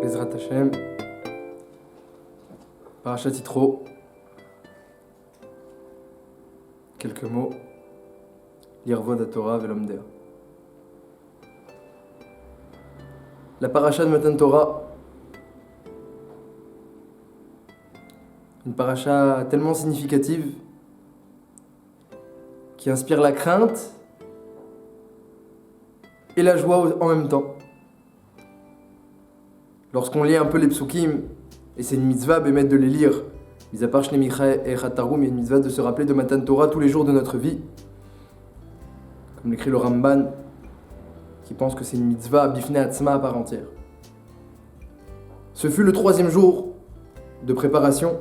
Bezrat Hashem, Parashat Yitro, quelques mots, l'Irvod HaTorah Velomdea. La Parashat de Matan Torah, une parasha tellement significative qui inspire la crainte et la joie en même temps. Lorsqu'on lit un peu les psukim, et c'est une mitzvah bémet de les lire, mis à part Shnei Micha et Chatarum, il y a une mitzvah de se rappeler de Matan Torah tous les jours de notre vie, comme l'écrit le Ramban, qui pense que c'est une mitzvah bifnei atzma à part entière. Ce fut le 3e jour de préparation.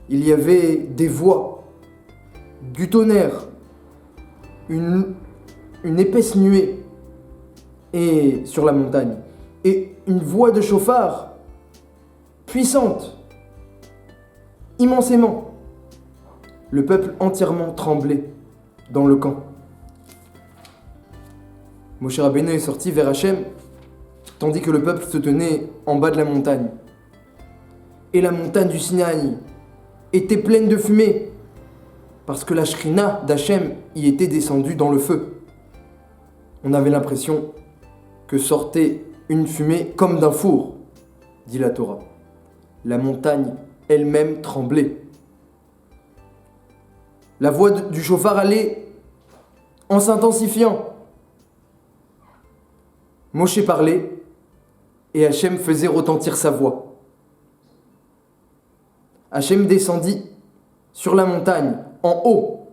Il y avait des voix, du tonnerre, une épaisse nuée et sur la montagne, et une voix de chauffard puissante, immensément. Le peuple entièrement tremblait dans le camp. Moshe Rabbeinu est sorti vers Hachem, tandis que le peuple se tenait en bas de la montagne. Et la montagne du Sinaï était pleine de fumée, parce que la Shrina d'Hachem y était descendue dans le feu. On avait l'impression que sortait une fumée comme d'un four, dit la Torah. La montagne elle-même tremblait. La voix du chauffard allait en s'intensifiant. Moshe parlait et Hachem faisait retentir sa voix. Hachem descendit sur la montagne, en haut,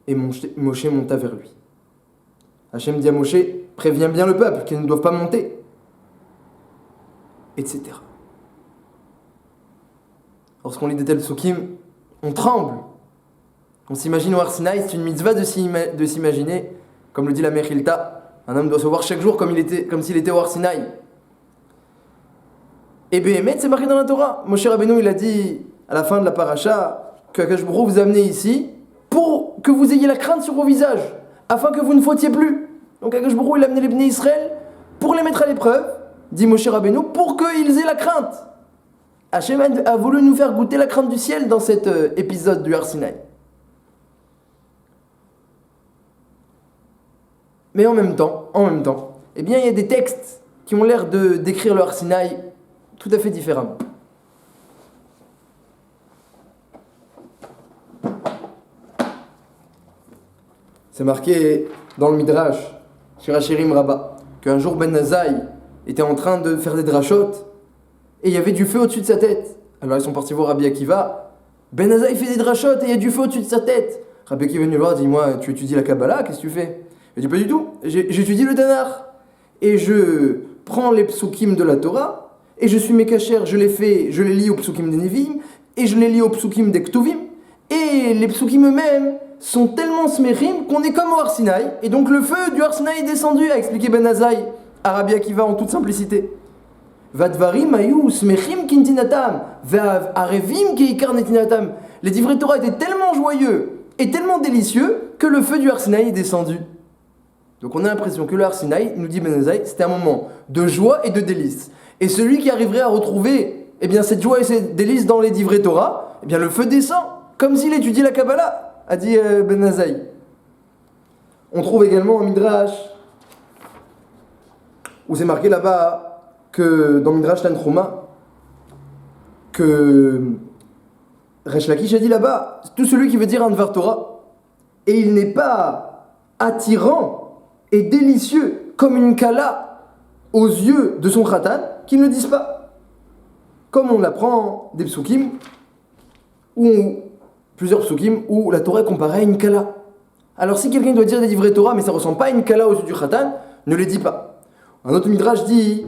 et Moshe monta vers lui. Hachem dit à Moshe, préviens bien le peuple qu'ils ne doivent pas monter, etc. Lorsqu'on lit de tels psukim, on tremble. On s'imagine au Har Sinaï, c'est une mitzvah de s'imaginer, comme le dit la Mechilta, un homme doit se voir chaque jour comme s'il était au Har Sinaï. Et Béhémet, c'est marqué dans la Torah. Moshe Rabbeinu, il a dit à la fin de la paracha que Akadosh Baruch Hu vous a amené ici pour que vous ayez la crainte sur vos visages, afin que vous ne fautiez plus. Donc Akadosh Baruch Hu, il a amené les Bnei Israël pour les mettre à l'épreuve, dit Moshe Rabbeinu, pour qu'ils aient la crainte. Hachem a voulu nous faire goûter la crainte du ciel dans cet épisode du Har Sinaï. Mais en même temps, eh bien, il y a des textes qui ont l'air de décrire le Har Sinaï tout à fait différemment. C'est marqué dans le Midrash, sur Hachirim Rabbah, qu'un jour Ben Azaï était en train de faire des drachot et il y avait du feu au-dessus de sa tête. Alors ils sont partis voir Rabbi Akiva. Ben Azaï fait des drachot et il y a du feu au-dessus de sa tête. Rabbi Akiva est venu le voir, dit, moi, tu étudies la Kabbalah, qu'est-ce que tu fais? Il dit, pas du tout, j'étudie le Tanakh et je prends les psukim de la Torah et je suis Mekacher, je les lis aux psukim des Nevim et je les lis aux psukim des Ktuvim, et les psukim eux-mêmes sont tellement smechim qu'on est comme au Har Sinaï, et donc le feu du Har Sinaï est descendu, a expliqué Ben Azaï à Rabbi Akiva en toute simplicité. Vadvarim ayu smechim kintinatam ve'arevim keikar netinatam. Les divrei Torah étaient tellement joyeux et tellement délicieux que le feu du Har Sinaï est descendu. Donc on a l'impression que le Har Sinaï, nous dit Ben Azaï, c'était un moment de joie et de délice. Et celui qui arriverait à retrouver cette joie et cette délice dans les divrei Torah, le feu descend, comme s'il étudiait la Kabbalah, a dit Ben Azaï. On trouve également un Midrash où c'est marqué là-bas que dans Midrash Tanchuma que Resh Lakish a dit là-bas, tout celui qui veut dire un Dvar Torah et il n'est pas attirant et délicieux comme une kala aux yeux de son khatan, qu'il ne le dise pas. Comme on l'apprend des psukim, plusieurs psukim, où la Torah est comparée à une kala. Alors si quelqu'un doit dire des divrei Torah, mais ça ne ressemble pas à une kala aux yeux du khatan, ne les dit pas. Un autre midrash dit,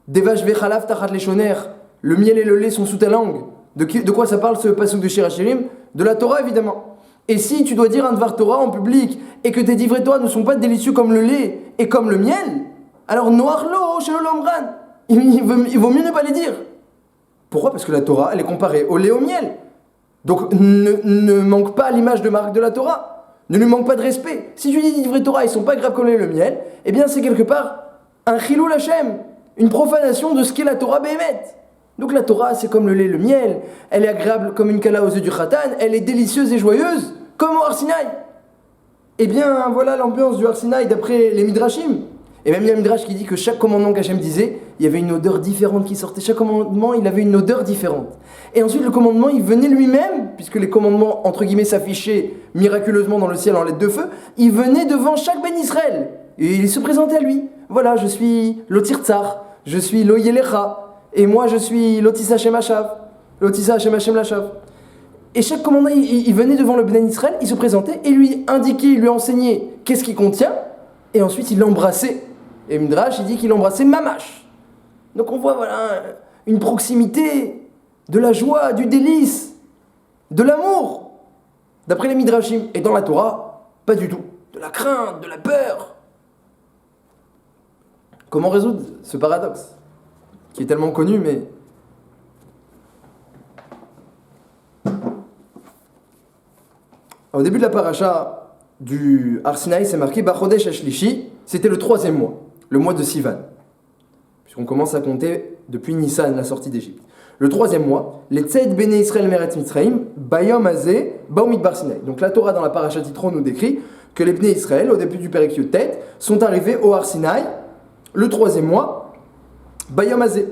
Devash vechalav tachat leshoner, le miel et le lait sont sous ta langue. De quoi ça parle ce pasuk de Shir Hashirim? De la Torah évidemment. Et si tu dois dire un Dvar Torah en public et que tes divrei Torah ne sont pas délicieux comme le lait et comme le miel, alors noarlo shelo lomran, il vaut mieux ne pas les dire. Pourquoi? Parce que la Torah, elle est comparée au lait au miel. Donc ne manque pas l'image de marque de la Torah. Ne lui manque pas de respect. Si tu dis des divrei Torah, ils sont pas graves comme le lait et le miel, eh bien c'est quelque part un chilul Hashem, une profanation de ce qu'est la Torah Béhémet. Donc la Torah, c'est comme le lait, le miel, elle est agréable comme une kala aux yeux du khatan, elle est délicieuse et joyeuse, comme au Har Sinaï. Eh bien, voilà l'ambiance du Har Sinaï d'après les Midrashim. Et même il y a un Midrash qui dit que chaque commandement qu'Hachem disait, il y avait une odeur différente qui sortait. Chaque commandement, il avait une odeur différente. Et ensuite, le commandement, il venait lui-même, puisque les commandements, entre guillemets, s'affichaient miraculeusement dans le ciel en lettres de feu, il venait devant chaque Ben Israël. Et il se présentait à lui. Voilà, je suis l'Otir Tsar, je suis l'Oyelecha, et moi je suis l'Otissa Hashem Hashav, l'Otissa Hashem Hashem Lashav. Et chaque commandant, il venait devant le Ben Israël, il se présentait et lui indiquait, il lui enseignait qu'est-ce qu'il contient, et ensuite il l'embrassait. Et Midrash, il dit qu'il embrassait Mamash. Donc on voit, voilà, une proximité de la joie, du délice, de l'amour, d'après les Midrashim. Et dans la Torah, pas du tout. De la crainte, de la peur. Comment résoudre ce paradoxe qui est tellement connu, mais... Au début de la paracha du Har Sinaï, c'est marqué Bachodesh Ashlishi, c'était le 3e mois, le mois de Sivan. Puisqu'on commence à compter depuis Nissan, la sortie d'Égypte. Le 3e mois, les Tzed Bene Israël Meret Mitzraïm, Bayom Azeh, Baumit Bar Sinaï. Donc la Torah dans la paracha Titron nous décrit que les Bene Israël, au début du Perek Yutet, sont arrivés au Har Sinaï, le 3e mois, Bayom Azeh.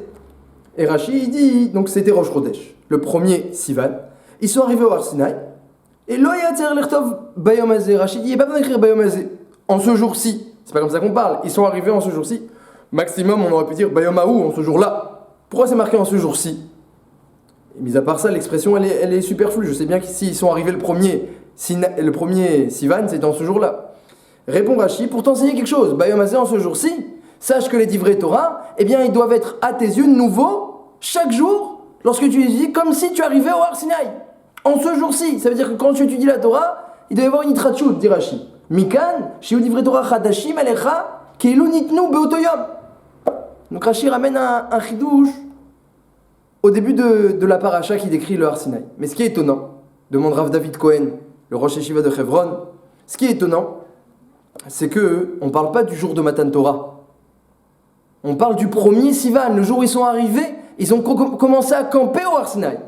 Et Rashi il dit, donc c'était Rosh Chodesh, le premier Sivan. Ils sont arrivés au Har Sinaï, et Lo Yatzer Lertov Bayom Azeh. Rashi dit, il n'y a pas besoin d'écrire Bayom Azeh, en ce jour-ci. C'est pas comme ça qu'on parle, ils sont arrivés en ce jour-ci. Maximum, on aurait pu dire Bayom Ahou, en ce jour-là. Pourquoi c'est marqué en ce jour-ci? Et mis à part ça, l'expression elle est superflue. Je sais bien que s'ils sont arrivés le premier Sivan, c'est en ce jour-là. Répond Rashi, pour t'enseigner quelque chose, Bayom Azeh en ce jour-ci, sache que les divrei Torah, eh bien, ils doivent être à tes yeux nouveaux chaque jour lorsque tu étudies, comme si tu arrivais au Har Sinaï. En ce jour-ci, ça veut dire que quand tu étudies la Torah, il doit y avoir une itratchut, dit Rashi. Mikan, shiu divrei Torah chadashim alecha, keilu nitnu beotoyom. Donc Rashi ramène un chidouche au début de la paracha qui décrit le Har Sinaï. Mais ce qui est étonnant, demande Rav David Cohen, le Rosh Yeshiva de Hebron, ce qui est étonnant, c'est que on parle pas du jour de Matan Torah. On parle du premier Sivan, le jour où ils sont arrivés, ils ont commencé à camper au Har Sinaï.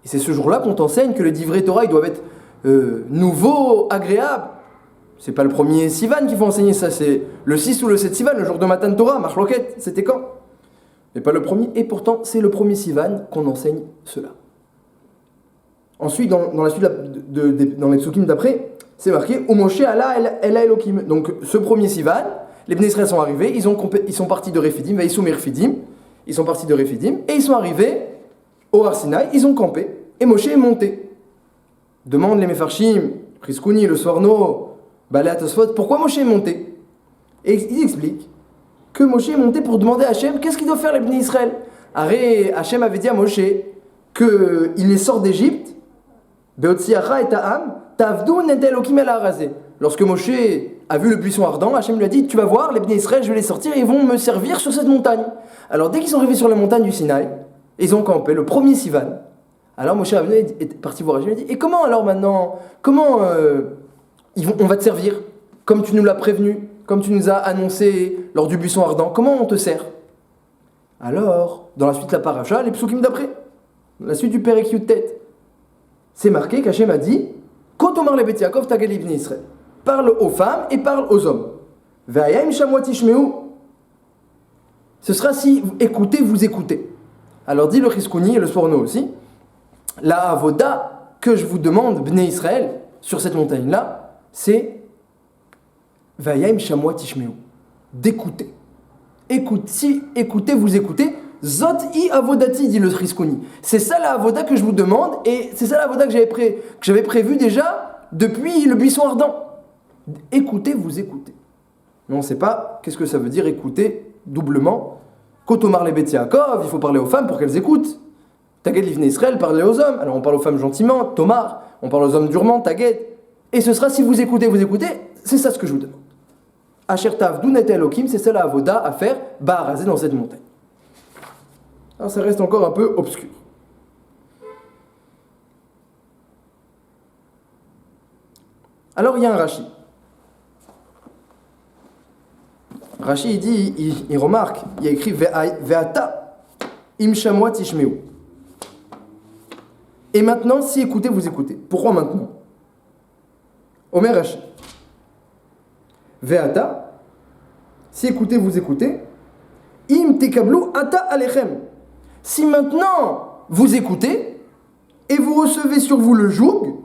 Et c'est ce jour-là qu'on t'enseigne que les divrei Torah, ils doivent être nouveaux, agréables. C'est pas le premier Sivan qu'il faut enseigner ça, c'est le 6 ou le 7 Sivan, le jour de Matan Torah, Marloquet, c'était quand? Mais pas le premier, et pourtant c'est le premier Sivan qu'on enseigne cela. Ensuite, dans la suite dans les psukim d'après, c'est marqué Moshe Allah Ela Elokim. Donc ce premier Sivan, les Bnei Israël sont arrivés, ils sont partis de Rephidim, Vaïsou Merphidim, ils sont partis de Rephidim, et ils sont arrivés au Har Sinaï, ils ont campé, et Moshe est monté. Demande les Mefarshim, Priskouni, le Sforno, Balé Atosfot, pourquoi Moshe est monté? Et ils expliquent que Moshe est monté pour demander à Hachem qu'est-ce qu'il doit faire les Bnei Israël. Arrête, Hachem avait dit à Moshe qu'il les sort d'Égypte, Beotziacha et Ta'am, Tavdou Nedelokim El Harazé. Lorsque Moshe a vu le buisson ardent, Hachem lui a dit, tu vas voir, les Bnei Israël, je vais les sortir et ils vont me servir sur cette montagne. Alors dès qu'ils sont arrivés sur la montagne du Sinaï, ils ont campé, le premier Sivan. Alors Moshe est parti voir Hachem et a dit, et comment alors maintenant, on va te servir, comme tu nous l'as prévenu, comme tu nous as annoncé lors du buisson ardent, comment on te sert? Alors, dans la suite de la paracha, les psukim d'après, la suite du Perek Yutet, c'est marqué qu'Hachem a dit, Kotomar le Bet Yaakov Tagel Ibn Israël. Parle aux femmes et parle aux hommes. Ve'ayim shamot tishmeu. Ce sera si vous écoutez. Alors dit le Chiskouni et le Sforno aussi, la avoda que je vous demande, Bnei Israël, sur cette montagne-là, c'est Ve'ayim shamot tishmeu. D'écouter. Si écoutez, vous écoutez. Zot i avodati, dit le Chiskouni. C'est ça la avoda que je vous demande, et c'est ça la avoda que j'avais prévu déjà depuis le buisson ardent. Écoutez, vous écoutez. Mais on ne sait pas qu'est-ce que ça veut dire écouter doublement. Kotomar le Bet Yaakov, il faut parler aux femmes pour qu'elles écoutent. Taged Livnei Israël, parler aux hommes. Alors on parle aux femmes gentiment, Tomar, on parle aux hommes durement, Taged. Et ce sera si vous écoutez, c'est ça ce que je vous demande. Asher Tavdou Net Elokim, c'est ça la avoda à faire, Baharazé dans cette montagne. Alors ça reste encore un peu obscur. Alors il y a un Rashi. Rashi, il remarque, il a écrit Ve'ata im shamua tishmeu. Et maintenant, si écoutez, vous écoutez. Pourquoi maintenant? Omer Rashi. Ve'ata, si écoutez, vous écoutez. Im tekablu ata alechem. Si maintenant vous écoutez et vous recevez sur vous le joug,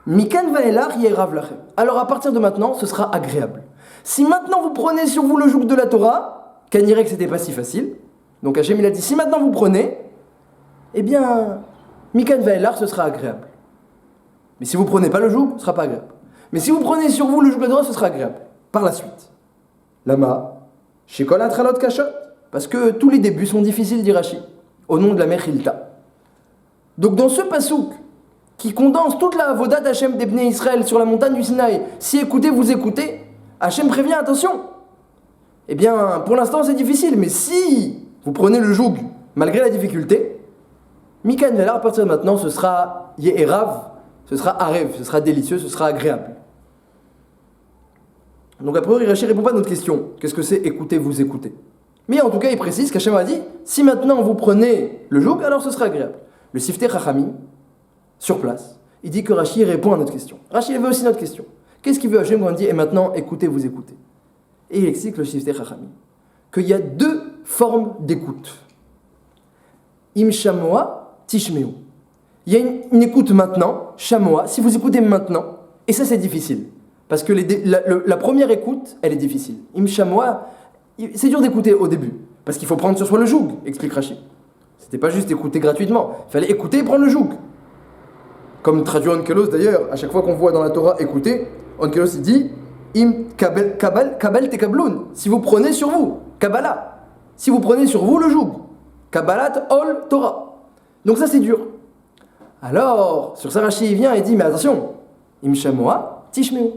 mikan vaelar yerav lachem. Alors à partir de maintenant, ce sera agréable. Si maintenant vous prenez sur vous le joug de la Torah, Kanirek c'était pas si facile. Donc Hachem il a dit si maintenant vous prenez, eh bien mikan vaelar ce sera agréable. Mais si vous prenez pas le joug, ce sera pas agréable. Mais si vous prenez sur vous le joug de la Torah, ce sera agréable. Par la suite. Lama, shekol atralot kashot. Parce que tous les débuts sont difficiles, dit Rashi, au nom de la Mechilta. Donc dans ce pasouk, qui condense toute la avodat d'Hachem d'Ebné Israël sur la montagne du Sinaï, si écoutez, vous écoutez, Hachem prévient, attention. Eh bien, pour l'instant c'est difficile, mais si vous prenez le joug, malgré la difficulté, Mikan Velar, à partir de maintenant, ce sera Yeherav, ce sera Arev, ce sera délicieux, ce sera agréable. Donc a priori, Rashi ne répond pas à notre question. Qu'est-ce que c'est écoutez, vous écoutez? Mais en tout cas, il précise qu'Hachem a dit, si maintenant vous prenez le joug, alors ce sera agréable. Le Siftei Chachami, sur place, il dit que Rashi répond à notre question. Rashi veut aussi notre question. Qu'est-ce qu'il veut Hachem quand on dit, et maintenant, écoutez, vous écoutez? Et il explique le Siftei Chachami, qu'il y a deux formes d'écoute. Im shamoa tishmeu. Il y a une écoute maintenant, shamoa, si vous écoutez maintenant, et ça c'est difficile. Parce que la première écoute, elle est difficile. Im shamoa, c'est dur d'écouter au début, parce qu'il faut prendre sur soi le joug, explique Rashi. C'était pas juste écouter gratuitement, il fallait écouter et prendre le joug. Comme traduit Onkelos d'ailleurs, à chaque fois qu'on voit dans la Torah écouter, Onkelos il dit Im kabel tekabloun, si vous prenez sur vous, Kabbalah, si vous prenez sur vous le joug, Kabbalat ol Torah. Donc ça c'est dur. Alors, sur ça Rashi il vient et dit mais attention, Im shamoa tishmeu.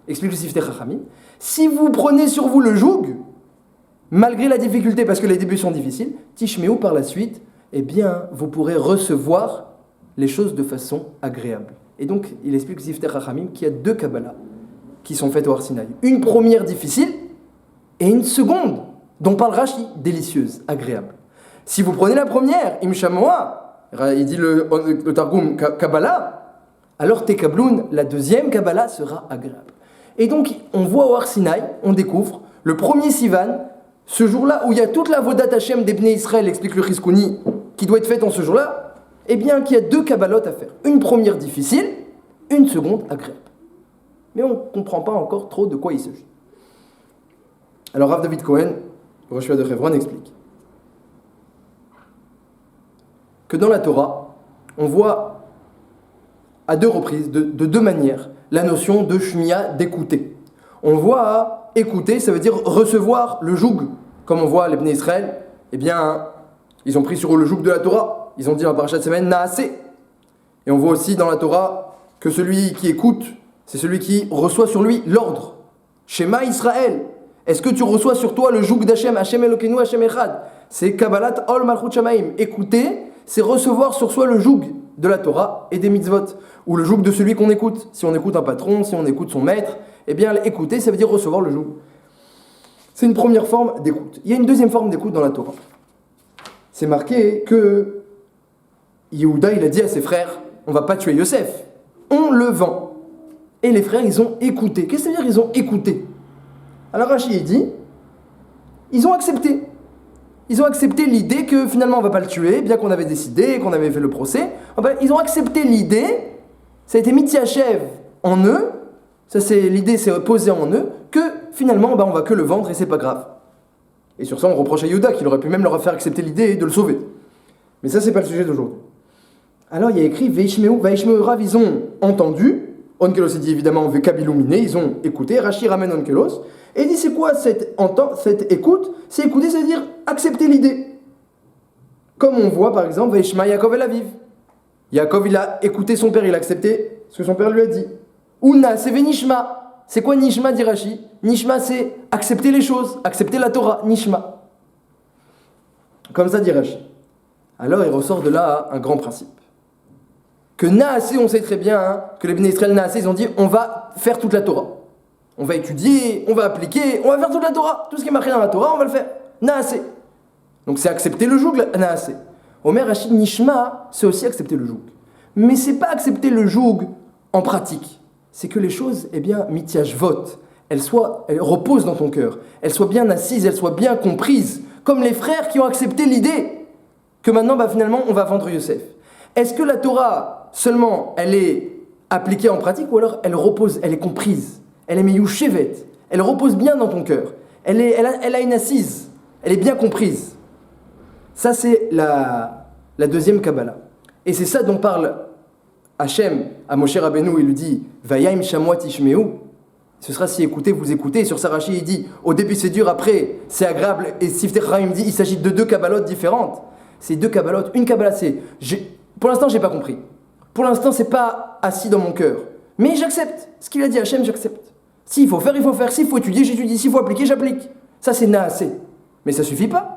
Explique le Siftei Chachami. Si vous prenez sur vous le joug, malgré la difficulté, parce que les débuts sont difficiles, tishmeu par la suite, eh bien, vous pourrez recevoir les choses de façon agréable. Et donc, il explique le Siftei Chachamim qu'il y a deux Kabbalah qui sont faites au Har Sinaï. Une première difficile et une seconde, dont parle Rashi, délicieuse, agréable. Si vous prenez la première, Im shamoa, il dit le Targum Kabbalah, alors Tekabloun, la deuxième Kabbalah sera agréable. Et donc, on voit au Har Sinaï, on découvre, le premier Sivan, ce jour-là où il y a toute la Vodat Hashem d'Ebné Israël, explique le Chizkouni, qui doit être faite en ce jour-là, eh bien, qu'il y a deux Kabbalot à faire. Une première difficile, une seconde agréable. Mais on ne comprend pas encore trop de quoi il s'agit. Alors, Rav David Cohen, Rosh Hashanah de Hebron, explique que dans la Torah, on voit à deux reprises, de deux manières, la notion de shmiya, d'écouter. On voit écouter, ça veut dire recevoir le joug. Comme on voit les Bnei Israël, eh bien, ils ont pris sur eux le joug de la Torah. Ils ont dit en parashat semaine, naaseh. Et on voit aussi dans la Torah que celui qui écoute, c'est celui qui reçoit sur lui l'ordre. Shema Israël. Est-ce que tu reçois sur toi le joug d'Hachem, Hachem Elokeinu, Hachem Echad? C'est Kabbalat Ol Malchut Shamaim. Écouter, c'est recevoir sur soi le joug de la Torah et des mitzvot, ou le joug de celui qu'on écoute. Si on écoute un patron, si on écoute son maître, eh bien écouter, ça veut dire recevoir le joug. C'est une première forme d'écoute. Il y a une deuxième forme d'écoute dans la Torah. C'est marqué que Yehuda, il a dit à ses frères, on va pas tuer Yosef, on le vend. Et les frères, ils ont écouté. Qu'est-ce que ça veut dire ils ont écouté? Alors Rashi dit, ils ont accepté. Ils ont accepté l'idée que finalement on ne va pas le tuer, bien qu'on avait décidé, qu'on avait fait le procès. Ils ont accepté l'idée, ça a été mityachev en eux, l'idée s'est posée en eux, que finalement on va que le vendre et c'est pas grave. Et sur ça on reproche à Yehuda qu'il aurait pu même leur faire accepter l'idée de le sauver. Mais ça c'est pas le sujet d'aujourd'hui. Alors il y a écrit Veishmeu Rav, ils ont entendu, Onkelos dit évidemment Vekabiluminé, ils ont écouté, Rashi ramène Onkelos, et il dit c'est quoi cette écoute? C'est écouter, c'est-à-dire accepter l'idée. Comme on voit par exemple Veishma Yaakov El Aviv. Yaakov il a écouté son père, il a accepté ce que son père lui a dit. Ouna, c'est Venishma. C'est quoi Nishma, dit Rashi? Nishma c'est accepter les choses, accepter la Torah, Nishma. Comme ça dit Rashi. Alors il ressort de là un grand principe. Que Naasé, on sait très bien, que les Bnei Israël Naasé, ils ont dit on va faire toute la Torah. On va étudier, on va appliquer, on va faire toute la Torah. Tout ce qui est marqué dans la Torah, on va le faire. Naasé. Donc c'est accepter le joug, naasé. Omer Rachid Nishma, c'est aussi accepter le joug. Mais c'est pas accepter le joug en pratique. C'est que les choses, mitiashvot, elles reposent dans ton cœur. Elles soient bien assises, elles soient bien comprises. Comme les frères qui ont accepté l'idée que maintenant, finalement, on va vendre Yosef. Est-ce que la Torah, seulement, elle est appliquée en pratique, ou alors elle repose, elle est comprise, elle est meyushevet, elle repose bien dans ton cœur, elle a une assise, elle est bien comprise. Ça, c'est la deuxième Kabbalah. Et c'est ça dont parle Hachem à Moshe Rabbeinu. Il lui dit « Vayim shamoa tishmeu » Ce sera si écoutez, vous écoutez. Sur Sarachi, il dit « Au début, c'est dur, après, c'est agréable. » Et Siftei Chachamim dit « Il s'agit de deux Kabbalot différentes. » Ces deux Kabbalot, une Kabbalah, c'est « Pour l'instant, je n'ai pas compris. Pour l'instant, c'est pas assis dans mon cœur. Mais j'accepte. Ce qu'il a dit Hachem, j'accepte. S'il faut faire, il faut faire. S'il faut étudier, j'étudie. S'il faut appliquer, j'applique. » Ça, c'est naasé. Mais ça suffit pas.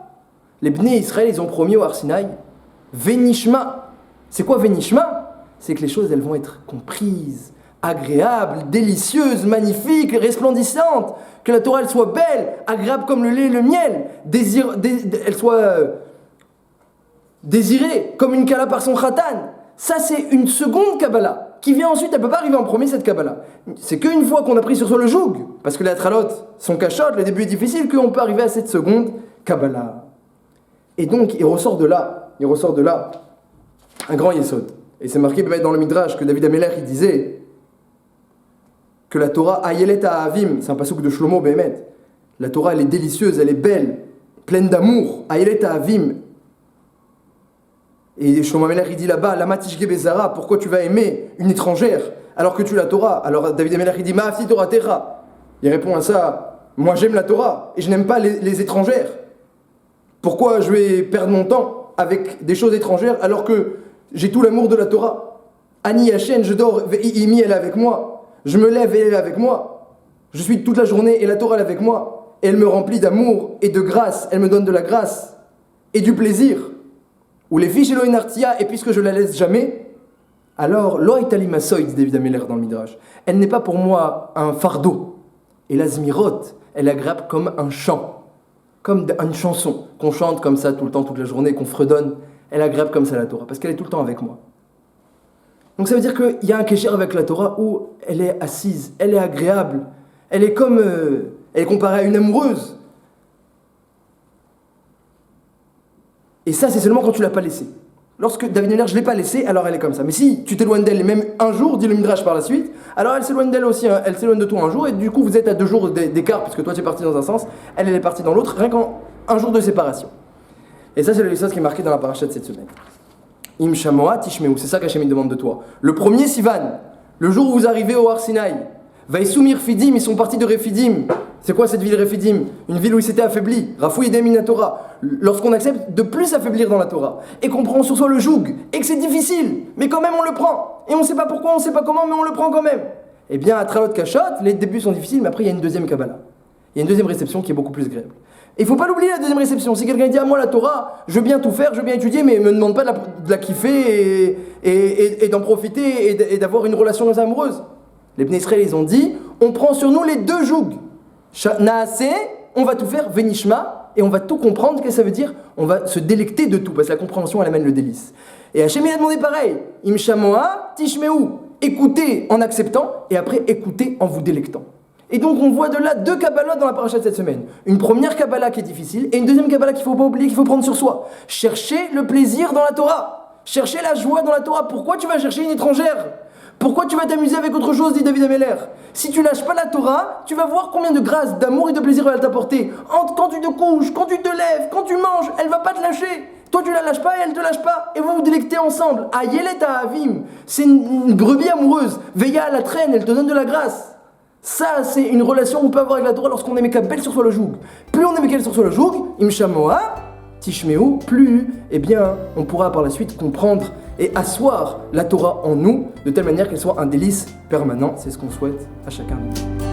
Les Bnei Israël, ils ont promis au Har Sinaï Venishma. C'est quoi Venishma? C'est que les choses, elles vont être comprises, agréables, délicieuses, magnifiques, resplendissantes. Que la Torah, elle soit belle, agréable comme le lait et le miel. Elle soit désirée comme une kala par son khatan. Ça, c'est une seconde Kabbalah qui vient ensuite. Elle ne peut pas arriver en premier, cette Kabbalah. C'est qu'une fois qu'on a pris sur soi le joug, parce que les Atralot sont cachottes, le début est difficile, qu'on peut arriver à cette seconde Kabbalah. Et donc, il ressort de là un grand yesod. Et c'est marqué dans le Midrash que David Amelech, il disait que la Torah, Ayelet Ha'avim, c'est un pasuk de Shlomo Behemet, la Torah, elle est délicieuse, elle est belle, pleine d'amour, Ayelet Ha'avim. Et Shlomo Amelech, il dit là-bas, Lama tishge bezara, pourquoi tu vas aimer une étrangère alors que tu la Torah? Alors David Amelech, il dit, Ma'afti Torah techa. Il répond à ça, moi j'aime la Torah et je n'aime pas les étrangères. Pourquoi je vais perdre mon temps avec des choses étrangères alors que j'ai tout l'amour de la Torah? Ani Yashen, je dors, Ve'imi, elle est avec moi. Je me lève et elle est avec moi. Je suis toute la journée et la Torah elle est avec moi. Et elle me remplit d'amour et de grâce. Elle me donne de la grâce et du plaisir. Ou les fiches Elohim Artia, et puisque je la laisse jamais, alors, Lo Aitali Masoy, dit David Amelech dans le Midrash, elle n'est pas pour moi un fardeau. Et la Zmirot, elle est agréable comme un chant. Comme une chanson qu'on chante comme ça tout le temps, toute la journée, qu'on fredonne, elle est agréable comme ça la Torah, parce qu'elle est tout le temps avec moi. Donc ça veut dire qu'il y a un kécher avec la Torah où elle est assise, elle est agréable, elle est comme, elle est comparée à une amoureuse. Et ça, c'est seulement quand tu l'as pas laissée. Lorsque David Amelech, je l'ai pas laissée, alors elle est comme ça. Mais si tu t'éloignes d'elle, et même un jour, dit le Midrash par la suite, alors elle s'éloigne d'elle aussi, elle s'éloigne de toi un jour, et du coup vous êtes à 2 jours d'écart, parce que toi tu es parti dans un sens, elle est partie dans l'autre, rien qu'en un jour de séparation. Et ça, c'est le ce qui est marqué dans la paracha de cette semaine. Im shamoa tishmeu, c'est ça qu'Hachem demande de toi. Le premier Sivan, le jour où vous arrivez au Har Sinaï, Vaïsoumir Fidim, ils sont partis de Refidim. C'est quoi cette ville Refidim? Une ville où ils s'étaient affaiblis. Rafou Yedem Mina Torah. Lorsqu'on accepte de plus s'affaiblir dans la Torah, et qu'on prend sur soi le joug, et que c'est difficile, mais quand même on le prend. Et on ne sait pas pourquoi, on ne sait pas comment, mais on le prend quand même. Eh bien, à Tralot Kachot, les débuts sont difficiles, mais après il y a une deuxième Kabbalah. Il y a une deuxième réception qui est beaucoup plus agréable. Et il ne faut pas l'oublier, la deuxième réception. Si quelqu'un dit à moi la Torah, je veux bien tout faire, je veux bien étudier, mais ne me demande pas de la kiffer et d'en profiter et d'avoir une relation amoureuse. Les Bnei Israël, ils ont dit, on prend sur nous les deux jougs. Naasé, on va tout faire, Venishma, et on va tout comprendre, qu'est-ce que ça veut dire? On va se délecter de tout, parce que la compréhension, elle amène le délice. Et Hachem, il a demandé pareil, Im shamoa tishmeu, écoutez en acceptant, et après écoutez en vous délectant. Et donc on voit de là 2 Kabbalah dans la paracha de cette semaine. Une première Kabbalah qui est difficile, et une deuxième Kabbalah qu'il ne faut pas oublier, qu'il faut prendre sur soi. Chercher le plaisir dans la Torah, chercher la joie dans la Torah. Pourquoi tu vas chercher une étrangère? Pourquoi tu vas t'amuser avec autre chose, dit David Amelech? Si tu lâches pas la Torah, tu vas voir combien de grâce, d'amour et de plaisir elle va t'apporter. Quand tu te couches, quand tu te lèves, quand tu manges, elle va pas te lâcher. Toi tu la lâches pas et elle te lâche pas. Et vous vous délectez ensemble. Ayelet Ha'avim, c'est une brebis amoureuse. Veilla à la traîne, elle te donne de la grâce. Ça, c'est une relation qu'on peut avoir avec la Torah lorsqu'on aime qu'elle sur soi le joug. Plus on aime qu'elle sur soi le joug, Im shamoa tishmeu, plus, eh bien, on pourra par la suite comprendre et asseoir la Torah en nous, de telle manière qu'elle soit un délice permanent. C'est ce qu'on souhaite à chacun de nous.